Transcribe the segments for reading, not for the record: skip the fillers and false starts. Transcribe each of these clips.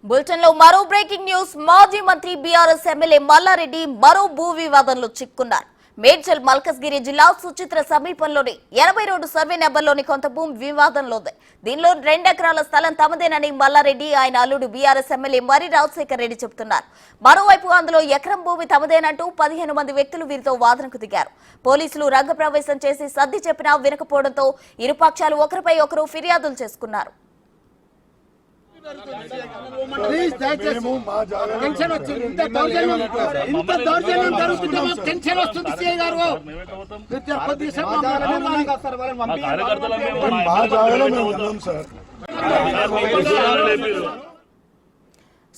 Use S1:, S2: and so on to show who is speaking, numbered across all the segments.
S1: Bulletin లో మరో breaking news. మాజీ మంత్రి బీఆర్ఎస్ ఎమ్మెల్యే మల్లారెడ్డి మరో భూ వివాదంలో చిక్కున్నారు. మేడ్చల్ మల్కజ్గిరి జిల్లా సుచిత్ర సమీపంలోని 82 సర్వే నెంబర్లోని కొంత భూమి వివాదంలో ఉంది. దీనిలో 2 ఎకరాల స్థలం తమదేనని మల్లారెడ్డి ఆయన అల్లుడు బీఆర్ఎస్ ఎమ్మెల్యే మరి రాజశేఖర్ రెడ్డి చెబుతున్నారు. మరోవైపు అందులో ఎకరం భూమి తమదేనంటూ 15 మంది వ్యక్తులు వీరితో వాదనకు దిగారు. పోలీసులు రంగప్రవేశం చేసి సర్ది చెప్పినా వినకపోవడంతో ఇరుపక్షాలు ఒకరిపై ఒకరు ఫిర్యాదులు చేసుకున్నారు.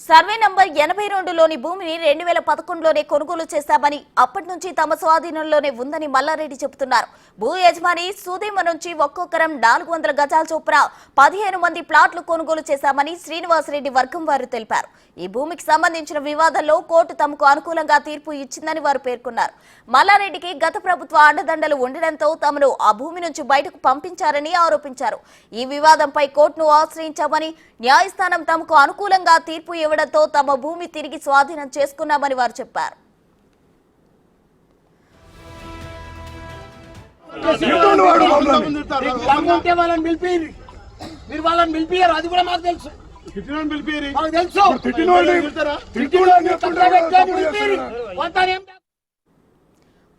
S1: సర్వే నంబర్ 82లోని భూమిని 2011లోనే కొనుగోలు చేశామని, అప్పటి నుంచి తమ స్వాధీనంలోనే ఉందని మల్లారెడ్డి చెబుతున్నారు. భూ యజమాని సుధీమ నుంచి ఒక్కొక్కరం 400 గజాల చొప్పున 15 మంది ప్లాట్లు కొనుగోలు చేశామని శ్రీనివాసరెడ్డి వర్గం వారు తెలిపారు. ఈ భూమికి సంబంధించిన వివాదంలో కోర్టు తమకు అనుకూలంగా తీర్పు ఇచ్చిందని వారు పేర్కొన్నారు. మల్లారెడ్డికి గత ప్రభుత్వ అండదండలు ఉండడంతో తమను ఆ భూమి నుంచి బయటకు పంపించారని ఆరోపించారు. ఈ వివాదంపై కోర్టును ఆశ్రయించామని, న్యాయస్థానం తమకు అనుకూలంగా తీర్పు ఇవ్వడంతో తమ భూమి తిరిగి స్వాధీనం చేసుకున్నామని వారు చెప్పారు.
S2: అది కూడా మాకు తెలుసు.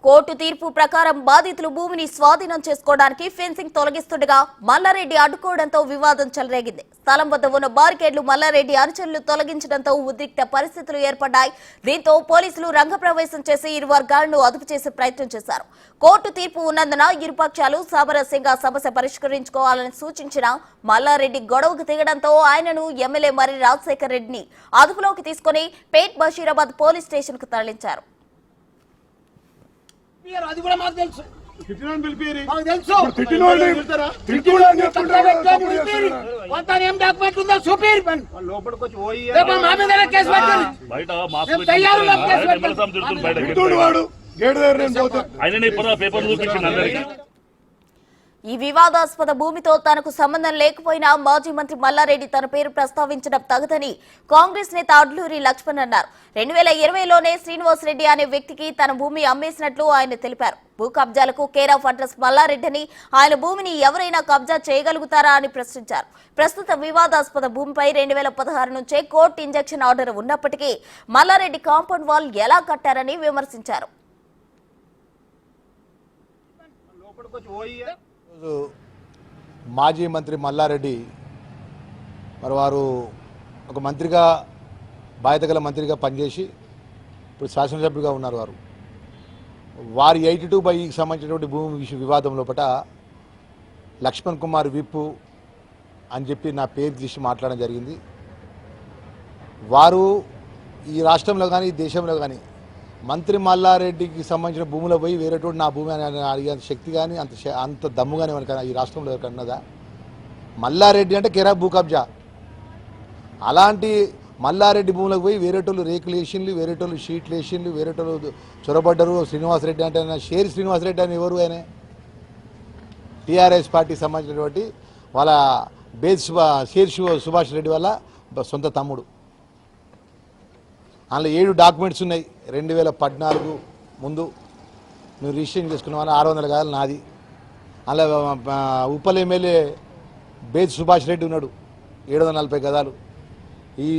S1: కోర్టు తీర్పు ప్రకారం బాధితులు భూమిని స్వాధీనం చేసుకోవడానికి ఫెన్సింగ్ తొలగిస్తుండగా మల్లారెడ్డి అడ్డుకోవడంతో వివాదం చెలరేగింది. స్థలం వద్ద ఉన్న బారికేడ్లు మల్లారెడ్డి అనుచరులు తొలగించడంతో ఉద్రిక్త పరిస్థితులు ఏర్పడ్డాయి. దీంతో పోలీసులు రంగప్రవేశం చేసి ఇరు వర్గాలను అదుపు చేసే ప్రయత్నం చేశారు. కోర్టు తీర్పు ఉన్నందున ఇరుపక్షాలు సామరస్యంగా సమస్య పరిష్కరించుకోవాలని సూచించిన మల్లారెడ్డి గొడవకు దిగడంతో ఆయనను ఎమ్మెల్యే మరి రాజశేఖర్ రెడ్డిని అదుపులోకి తీసుకుని పేట్ బషీరాబాద్ పోలీస్ స్టేషన్ కు తరలించారు.
S2: అది కూడా మాకు తెలుసు.
S1: ఈ వివాదాస్పద భూమితో తనకు సంబంధం లేకపోయినా మాజీ మంత్రి మల్లారెడ్డి తన పేరు ప్రస్తావించడం తగదని కాంగ్రెస్ నేత అడ్లూరి లక్ష్మణ్ అన్నారు. 2020లోనే శ్రీనివాసరెడ్డి అనే వ్యక్తికి తన భూమి అమ్మేసినట్లు ఆయన తెలిపారు. భూ కబ్జాలకు కేర్ ఆఫ్ అడ్రస్ మల్లారెడ్డిని, ఆయన భూమిని ఎవరైనా కబ్జా చేయగలుగుతారా అని ప్రశ్నించారు. ప్రస్తుత వివాదాస్పద భూమిపై 2016 నుంచే కోర్టు ఇంజక్షన్ ఆర్డర్ ఉన్నప్పటికీ మల్లారెడ్డి కాంపౌండ్ వాల్ ఎలా కట్టారని విమర్శించారు.
S3: మాజీ మంత్రి మల్లారెడ్డి మరి వారు ఒక మంత్రిగా, బాధ్యత గల మంత్రిగా పనిచేసి ఇప్పుడు శాసనసభ్యుడిగా ఉన్నారు. వారి 82/కి సంబంధించినటువంటి భూమి వివాదం లోపల లక్ష్మణ్ కుమార్ విప్పు అని చెప్పి నా పేరు తీసి మాట్లాడడం జరిగింది. వారు ఈ రాష్ట్రంలో కానీ ఈ దేశంలో కానీ మంత్రి మల్లారెడ్డికి సంబంధించిన భూములో పోయి వేరేటోడు నా భూమి అని అడిగే శక్తి కానీ అంత దమ్ము కానీ మనకన్నా ఈ రాష్ట్రంలో ఎవరికన్నదా? మల్లారెడ్డి అంటే కేరా భూ కబ్జా. అలాంటి మల్లారెడ్డి భూములకు పోయి వేరేటోళ్ళు రేకులు వేసిండ్లు, వేరేటోళ్ళు షీట్లు వేసిండ్లు, వేరేటోళ్ళు చొరబడ్డరు. శ్రీనివాసరెడ్డి అంటే షేర్ శ్రీనివాసరెడ్డి అని ఎవరు? ఆయన టీఆర్ఎస్ పార్టీకి సంబంధించినటువంటి వాళ్ళ షేర్ సుభాష్ రెడ్డి వాళ్ళ సొంత తమ్ముడు. అందులో 7 డాక్యుమెంట్స్ ఉన్నాయి. 2014 ముందు నువ్వు రిజిస్ట్రేషన్ చేసుకున్న వాళ్ళ 600 గజాలు నాది. అందులో ఉప్పల్ ఎమ్మెల్యే బేద్ సుభాష్ రెడ్డి ఉన్నాడు, 740 గజాలు. ఈ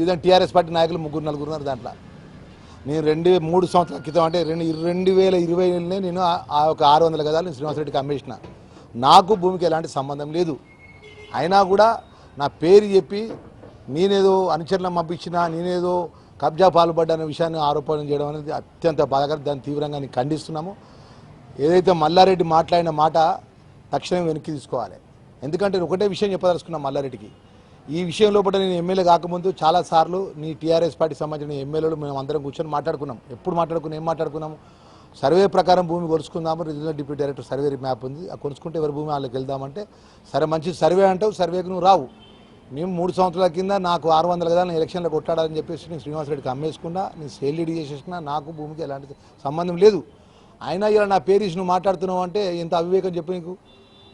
S3: విధంగా టీఆర్ఎస్ పార్టీ నాయకులు 3-4 ఉన్నారు. దాంట్లో నేను 2-3 సంవత్సరాల క్రితం అంటే 2020లోనే నేను ఆ ఒక 600 గజాలు నేను శ్రీనివాసరెడ్డికి అమ్మేసిన. నాకు భూమికి ఎలాంటి సంబంధం లేదు. అయినా కూడా నా పేరు చెప్పి నేనేదో అనుచరులను పంపించినా, నేనేదో కబ్జా పాల్పడ్డనే విషయాన్ని ఆరోపణ చేయడం అనేది అత్యంత బాధాకరం. దాన్ని తీవ్రంగా ఖండిస్తున్నాము. ఏదైతే మల్లారెడ్డి మాట్లాడిన మాట తక్షణం వెనక్కి తీసుకోవాలి. ఎందుకంటే ఒకటే విషయం చెప్పదలుచుకున్నాం మల్లారెడ్డికి. ఈ విషయం లోపల నేను ఎమ్మెల్యే కాకముందు చాలాసార్లు నీ టీఆర్ఎస్ పార్టీకి సంబంధించిన ఎమ్మెల్యేలు మేము అందరం కూర్చొని మాట్లాడుకున్నాం. ఎప్పుడు మాట్లాడుకున్నాం? ఏం మాట్లాడుకున్నాము? సర్వే ప్రకారం భూమి కొలుసుకుందాము. Regional deputy director survey map ఉంది, ఆ కొలుసుకుంటే ఎవరి భూమి వాళ్ళకి వెళ్దామంటే సరే మంచి సర్వే అంటావు, సర్వేకి నువ్వు రావు. మేము 3 సంవత్సరాల కింద నాకు 600 గజాలు నేను ఎలక్షన్లో కొట్టాడని చెప్పేసి నేను శ్రీనివాసరెడ్డికి అమ్మేసుకున్నా, నేను సేల్ డీడ్ చేసేసిన. నాకు భూమికి ఎలాంటి సంబంధం లేదు. అయినా ఇలా నా పేరు నువ్వు మాట్లాడుతున్నావు అంటే ఎంత అవివేకం చెప్పు నీకు.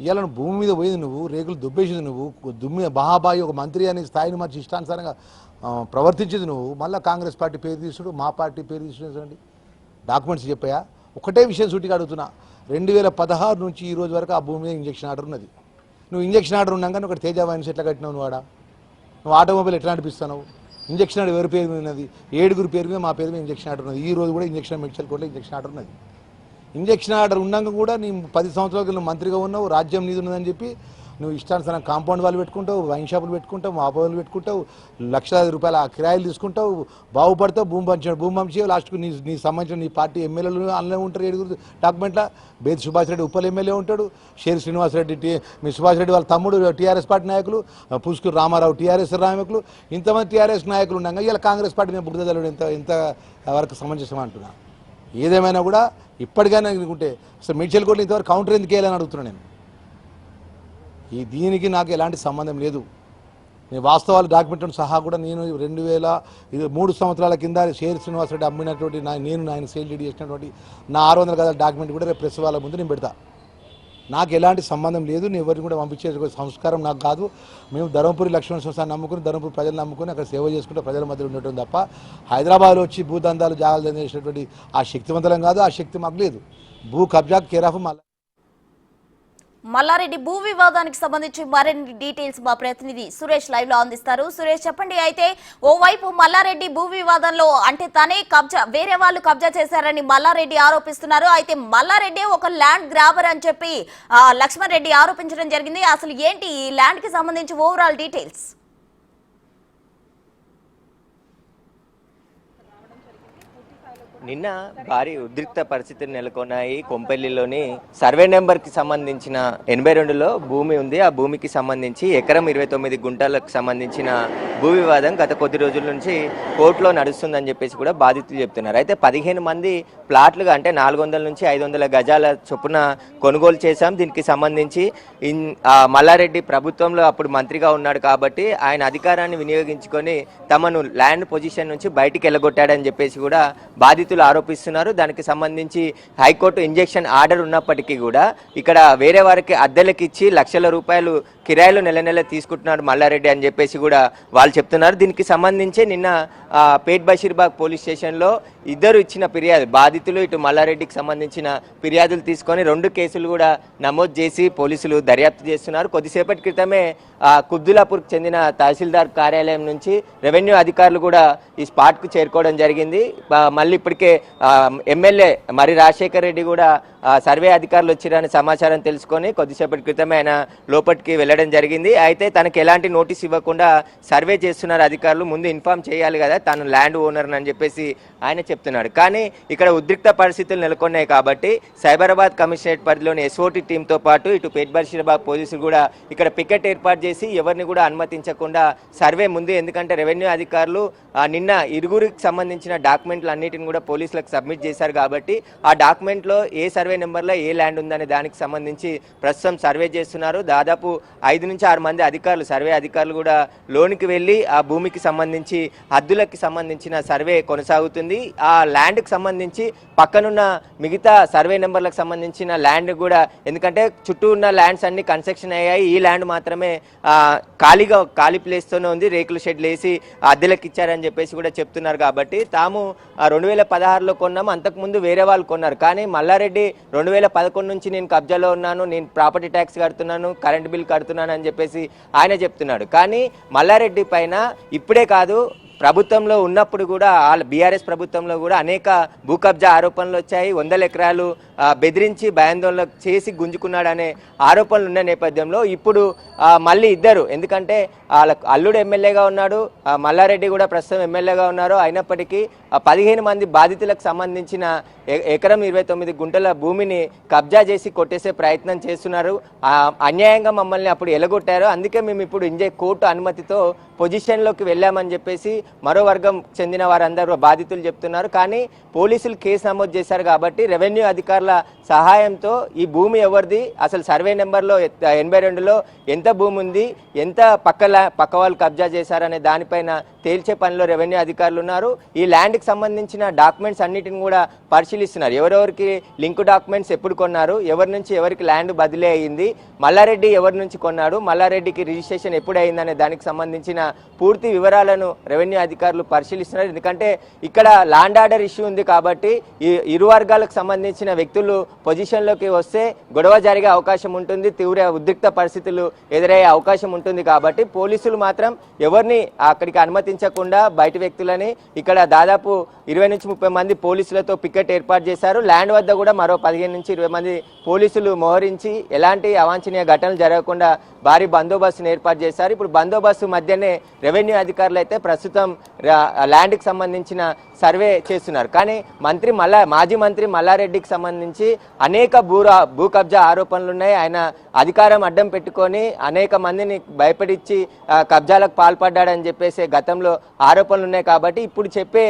S3: ఇవాళ నువ్వు భూమి మీద పోయింది, నువ్వు రేకులు దుబ్బేసింది, నువ్వు దుమ్మి బహాబాయి ఒక మంత్రి అనే స్థాయిని మార్చి ఇష్టానుసారంగా ప్రవర్తించేది నువ్వు. మళ్ళీ కాంగ్రెస్ పార్టీ పేరు తీసుడు, మా పార్టీ పేరు తీసుకుని డాక్యుమెంట్స్ చెప్పాయా? ఒకటే విషయం సూటిగా అడుగుతున్నా, 2016 నుంచి ఈ రోజు వరకు ఆ భూమి మీద ఇంజక్షన్ ఆర్డర్ ఉన్నది. నువ్వు ఇంజక్షన్ ఆర్డర్ ఉన్నాక నువ్వు ఒకటి తేజ వైన్స్ ఎట్లా కట్టినావు? నువ్వు ఆటోమొబైల్ ఎట్లా నడిపిస్తున్నావు? ఇంజక్షన్ ఆర్డర్ ఎవరి పేరు మీద ఉన్నది? 7 పేరు మీద, మా పేరు మీద ఇంజక్షన్ ఆర్డర్ ఉన్నది. ఈ రోజు కూడా ఇంజక్షన్ మెడికల్ కోర్టులో ఇంజక్షన్ ఆర్డర్ ఉన్నది. ఇంజక్షన్ ఆర్డర్ ఉన్నాక కూడా నీ 10 సంవత్సరాలకు నువ్వు మంత్రిగా ఉన్నావు, రాజ్యం నీది ఉన్నదని చెప్పి నువ్వు ఇష్టానుసారం కాంపౌండ్ వాళ్ళు పెట్టుకుంటావు, వైన్ షాపులు పెట్టుకుంటావు, మాపలు పెట్టుకుంటావు, లక్షలాది రూపాయల కిరాయిలు తీసుకుంటావు, బాగుపడతావు, భూమి పంచి లాస్ట్కు నీ సంబంధించిన నీ పార్టీ ఎమ్మెల్యేలు అందులో ఉంటారు. 7 డాక్యుమెంట్ల బేది సుభాష్ రెడ్డి ఉప్పల్ ఎమ్మెల్యే ఉంటాడు, షేర్ శ్రీనివాసరెడ్డి మీ సుభాష్ రెడ్డి వాళ్ళ తమ్ముడు టీఆర్ఎస్ పార్టీ నాయకులు, పుష్కూరు రామారావు టీఆర్ఎస్ నాయకులు, ఇంతమంది టీఆర్ఎస్ నాయకులు ఉండగా ఇలా కాంగ్రెస్ పార్టీ నేను బురదలు ఎంత వరకు సమంజసం అంటున్నా. ఏదేమైనా కూడా ఇప్పటికైనా అనుకుంటే అసలు మెడికల్ కోర్టులో ఇంతవరకు కౌంటర్ ఎందుకు వేయాలని అడుగుతున్నాను నేను. దీనికి నాకు ఎలాంటి సంబంధం లేదు. నేను వాస్తవాలు డాక్యుమెంట్లను సహా కూడా నేను 2003 సంవత్సరాల కింద షేర్ శ్రీనివాసరెడ్డి అమ్మినటువంటి ఆయన సేల్ డీడ్ చేసినటువంటి నా 600 గజాల డాక్యుమెంట్ కూడా రేపు ప్రెస్ వాళ్ళ ముందు నేను పెడతా. నాకు ఎలాంటి సంబంధం లేదు. నేను ఎవరిని కూడా పంపించే సంస్కారం నాకు కాదు. మేము ధర్మపురి లక్ష్మణ సంస్థాన్ని నమ్ముకుని, ధర్మపురి ప్రజలు నమ్ముకుని అక్కడ సేవ చేసుకుంటే ప్రజల మధ్యలో ఉండటం తప్ప హైదరాబాద్లో వచ్చి భూదందాలు జాగాలు చేసినటువంటి ఆ శక్తివంతలం కాదు. ఆ శక్తి మాకు లేదు. భూ కబ్జా కేరాఫ్
S1: మల్లారెడ్డి భూ వివాదానికి సంబంధించి మరిన్ని డీటెయిల్స్ మా ప్రతినిధి సురేష్ లైవ్ లో అందిస్తారు. సురేష్ చెప్పండి. అయితే ఓవైపు మల్లారెడ్డి భూ వివాదంలో అంటే తనే వేరే వాళ్ళు కబ్జా చేశారని మల్లారెడ్డి ఆరోపిస్తున్నారు. అయితే మల్లారెడ్డి ఒక ల్యాండ్ గ్రాబర్ అని చెప్పి లక్ష్మణ్ రెడ్డి ఆరోపించడం జరిగింది. అసలు ఏంటి ఈ ల్యాండ్ కి సంబంధించి ఓవరాల్ డీటెయిల్స్?
S4: నిన్న భారీ ఉద్రిక్త పరిస్థితులు నెలకొన్నాయి. కొంపల్లిలోని సర్వే నెంబర్కి సంబంధించిన 82లో భూమి ఉంది. ఆ భూమికి సంబంధించి ఎకరం 29 గుంటలకు సంబంధించిన భూ వివాదం గత కొద్ది రోజుల నుంచి కోర్టులో నడుస్తుందని చెప్పేసి కూడా బాధితులు చెప్తున్నారు. అయితే 15 మంది ప్లాట్లుగా అంటే 400 నుంచి 500 గజాల చొప్పున కొనుగోలు చేశాం. దీనికి సంబంధించి మల్లారెడ్డి ప్రభుత్వంలో అప్పుడు మంత్రిగా ఉన్నాడు కాబట్టి ఆయన అధికారాన్ని వినియోగించుకొని తమను ల్యాండ్ పొజిషన్ నుంచి బయటికి వెళ్ళగొట్టాడని చెప్పేసి కూడా బాధితులు ఆరోపిస్తున్నారు. దానికి సంబంధించి హైకోర్టు ఇంజెక్షన్ ఆర్డర్ ఉన్నప్పటికీ కూడా ఇక్కడ వేరే వారికి అద్దెలకు ఇచ్చి లక్షల రూపాయలు కిరాయిలు నెల తీసుకుంటున్నాడు మల్లారెడ్డి అని చెప్పేసి కూడా వాళ్ళు చెప్తున్నారు. దీనికి సంబంధించి నిన్న పేట్ బషీర్బాగ్ పోలీస్ స్టేషన్లో ఇద్దరు ఇచ్చిన ఫిర్యాదు బాధితులు ఇటు మల్లారెడ్డికి సంబంధించిన ఫిర్యాదులు తీసుకొని 2 కేసులు కూడా నమోదు చేసి పోలీసులు దర్యాప్తు చేస్తున్నారు. కొద్దిసేపటి క్రితమే కుబ్దులాపూర్కు చెందిన తహసీల్దార్ కార్యాలయం నుంచి రెవెన్యూ అధికారులు కూడా ఈ స్పాట్కు చేరుకోవడం జరిగింది. మళ్ళీ ఇప్పటికే ఎమ్మెల్యే మరి రాజశేఖర్ రెడ్డి కూడా సర్వే అధికారులు వచ్చారని సమాచారం తెలుసుకొని కొద్దిసేపటి క్రితమే ఆయన లోపలికి వెళ్ళడం జరిగింది. అయితే తనకు ఎలాంటి నోటీస్ ఇవ్వకుండా సర్వే చేస్తున్నారు అధికారులు, ముందు ఇన్ఫార్మ్ చేయాలి కదా తను ల్యాండ్ ఓనర్ అని చెప్పేసి ఆయన చెప్తున్నాడు. కానీ ఇక్కడ ఉద్రిక్త పరిస్థితులు నెలకొన్నాయి కాబట్టి సైబరాబాద్ కమిషనరేట్ పరిధిలోని ఎస్ఓటీ టీంతో పాటు ఇటు పేట్ బషీర్బాగ్ పోలీసులు కూడా ఇక్కడ పికెట్ ఏర్పాటు చేసి ఎవరిని కూడా అనుమతించకుండా సర్వే ముందు, ఎందుకంటే రెవెన్యూ అధికారులు నిన్న ఇరుగురికి సంబంధించిన డాక్యుమెంట్లు అన్నిటిని కూడా పోలీసులకు సబ్మిట్ చేశారు కాబట్టి ఆ డాక్యుమెంట్లో ఏ సర్వే నెంబర్లో ఏ ల్యాండ్ ఉందనే దానికి సంబంధించి ప్రస్తుతం సర్వే చేస్తున్నారు. దాదాపు 5 నుంచి 6 మంది అధికారులు సర్వే అధికారులు కూడా లోనికి వెళ్ళి ఆ భూమికి సంబంధించి హద్దులకి సంబంధించిన సర్వే కొనసాగుతుంది. ఆ ల్యాండ్కి సంబంధించి పక్కనున్న మిగతా సర్వే నెంబర్లకు సంబంధించిన ల్యాండ్ కూడా, ఎందుకంటే చుట్టూ ఉన్న ల్యాండ్స్ అన్ని కన్స్ట్రక్షన్ అయ్యాయి, ఈ ల్యాండ్ మాత్రమే ఖాళీ ప్లేస్తోనే ఉంది, రేకుల షెడ్లు వేసి అద్దెలకు ఇచ్చారని చెప్పేసి కూడా చెప్తున్నారు. కాబట్టి తాము 2016లో కొన్నాము, అంతకుముందు వేరే వాళ్ళు కొన్నారు, కానీ మల్లారెడ్డి 2011 నుంచి నేను కబ్జాలో ఉన్నాను, నేను ప్రాపర్టీ ట్యాక్స్ కడుతున్నాను, కరెంట్ బిల్ కడుతున్నాను అని చెప్పేసి ఆయన చెప్తున్నాడు. కానీ మల్లారెడ్డి పైన ఇప్పుడే కాదు ప్రభుత్వంలో ఉన్నప్పుడు కూడా బీఆర్ఎస్ ప్రభుత్వంలో కూడా అనేక భూ కబ్జా ఆరోపణలు వచ్చాయి. 100 ఎకరాలు బెదిరించి భయాందోళన చేసి గుంజుకున్నాడనే ఆరోపణలు ఉన్న నేపథ్యంలో ఇప్పుడు మళ్ళీ ఇద్దరు, ఎందుకంటే వాళ్ళ అల్లుడు ఎమ్మెల్యేగా ఉన్నాడు, మల్లారెడ్డి కూడా ప్రస్తుతం ఎమ్మెల్యేగా ఉన్నారు, అయినప్పటికీ 15 మంది బాధితులకు సంబంధించిన ఎకరం 29 గుంటల భూమిని కబ్జా చేసి కొట్టేసే ప్రయత్నం చేస్తున్నారు. అన్యాయంగా మమ్మల్ని అప్పుడు ఎలగొట్టారు, అందుకే మేము ఇప్పుడు కోర్టు అనుమతితో పొజిషన్లోకి వెళ్ళామని చెప్పేసి మరో వర్గం చెందిన వారందరూ బాధితులు చెప్తున్నారు. కానీ పోలీసులు కేసు నమోదు చేశారు కాబట్టి రెవెన్యూ అధికారుల అధికారుల సహాయంతో ఈ భూమి ఎవరిది, అసలు సర్వే నెంబర్లో 82లో ఎంత భూమి ఉంది, ఎంత పక్క వాళ్ళు కబ్జా చేశారనే దానిపైన తేల్చే పనిలో రెవెన్యూ అధికారులు ఉన్నారు. ఈ ల్యాండ్కి సంబంధించిన డాక్యుమెంట్స్ అన్నిటిని కూడా పరిశీలిస్తున్నారు. ఎవరెవరికి లింక్ డాక్యుమెంట్స్ ఎప్పుడు కొన్నారు, ఎవరి నుంచి ఎవరికి ల్యాండ్ బదిలీ అయ్యింది, మల్లారెడ్డి ఎవరి నుంచి కొన్నాడు, మల్లారెడ్డికి రిజిస్ట్రేషన్ ఎప్పుడు అయిందనే దానికి సంబంధించిన పూర్తి వివరాలను రెవెన్యూ అధికారులు పరిశీలిస్తున్నారు. ఎందుకంటే ఇక్కడ ల్యాండ్ ఆర్డర్ ఇష్యూ ఉంది కాబట్టి ఈ ఇరు వర్గాలకు సంబంధించిన వ్యక్తులు పొజిషన్లోకి వస్తే గొడవ జరిగే అవకాశం ఉంటుంది, తీవ్ర ఉద్రిక్త పరిస్థితులు ఎదురయ్యే అవకాశం ఉంటుంది. కాబట్టి పోలీసులు మాత్రం ఎవరిని అక్కడికి అనుమతించకుండా బయట వ్యక్తులని ఇక్కడ దాదాపు 20 నుంచి 30 మంది పోలీసులతో పికెట్ ఏర్పాటు చేశారు. ల్యాండ్ వద్ద కూడా మరో 15 నుంచి 20 మంది పోలీసులు మోహరించి ఎలాంటి అవాంఛనీయ ఘటనలు జరగకుండా భారీ బందోబస్తును ఏర్పాటు చేశారు. ఇప్పుడు బందోబస్తు మధ్యనే రెవెన్యూ అధికారులు అయితే ప్రస్తుతం ల్యాండ్కి సంబంధించిన సర్వే చేస్తున్నారు. కానీ మాజీ మంత్రి మల్లారెడ్డికి సంబంధించి అనేక భూ కబ్జా ఆరోపణలు ఉన్నాయి. ఆయన అధికారం అడ్డం పెట్టుకొని అనేక మందిని భయపడిచ్చి కబ్జాలకు పాల్పడ్డాడని చెప్పేసి గతంలో ఆరోపణలు ఉన్నాయి. కాబట్టి ఇప్పుడు చెప్పే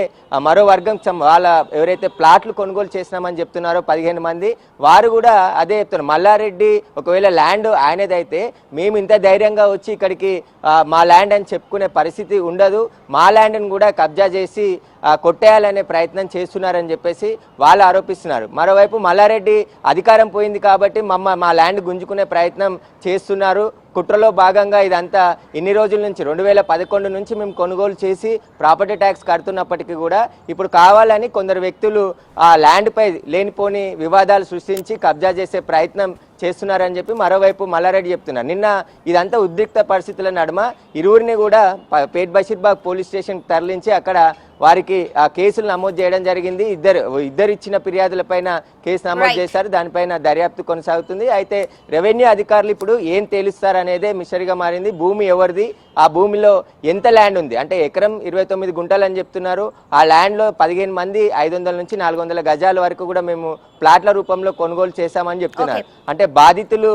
S4: మరో వర్గం వాళ్ళ ఎవరైతే ప్లాట్లు కొనుగోలు చేసినామని చెప్తున్నారో 15 మంది, వారు కూడా అదే చెప్తున్నారు. మల్లారెడ్డి ఒకవేళ ల్యాండ్ ఆయనదైతే మేము ఇంత ధైర్యంగా వచ్చి ఇక్కడికి మా ల్యాండ్ అని చెప్పుకునే పరిస్థితి ఉండదు, మా ల్యాండ్ని కూడా కబ్జా చేసి కొట్టేయాలనే ప్రయత్నం చేస్తున్నారని చెప్పేసి వాళ్ళు ఆరోపిస్తున్నారు. మరోవైపు మల్లారెడ్డి అధికారం పోయింది కాబట్టి మా ల్యాండ్ గుంజుకునే ప్రయత్నం చేస్తున్నారు. కుట్రలో భాగంగా ఇదంతా ఇన్ని రోజుల నుంచి 2011 నుంచి మేము కొనుగోలు చేసి ప్రాపర్టీ ట్యాక్స్ కడుతున్నప్పటికీ కూడా ఇప్పుడు కావాలని కొందరు వ్యక్తులు ఆ ల్యాండ్పై లేనిపోని వివాదాలు సృష్టించి కబ్జా చేసే ప్రయత్నం చేస్తున్నారని చెప్పి మరోవైపు మల్లారెడ్డి చెప్తున్నారు. నిన్న ఇదంతా ఉద్రిక్త పరిస్థితుల నడుమ ఇరువురిని కూడా పేట్ బషీర్బాగ్ పోలీస్ స్టేషన్కి తరలించి అక్కడ వారికి కేసులు నమోదు చేయడం జరిగింది. ఇద్దరు ఇచ్చిన ఫిర్యాదులపైన కేసు నమోదు చేశారు. దానిపైన దర్యాప్తు కొనసాగుతుంది. అయితే రెవెన్యూ అధికారులు ఇప్పుడు ఏం తేలుస్తారనేదే మిస్టరీగా మారింది. భూమి ఎవరిది, ఆ భూమిలో ఎంత ల్యాండ్ ఉంది, అంటే ఎకరం 29 గుంటలు అని చెప్తున్నారు. ఆ ల్యాండ్లో 15 మంది 500 నుంచి 400 గజాల వరకు కూడా మేము ప్లాట్ల రూపంలో కొనుగోలు చేశామని చెప్తున్నారు. అంటే బాధితులు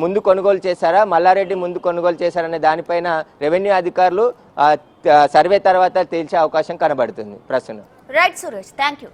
S4: ముందు కొనుగోలు చేశారా, మల్లారెడ్డి ముందు కొనుగోలు చేశారనే దానిపైన రెవెన్యూ అధికారులు సర్వే తర్వాత తేల్చే అవకాశం కనబడుతుంది. ప్రస్తుతం
S1: రైట్ సురేష్, థ్యాంక్ యూ.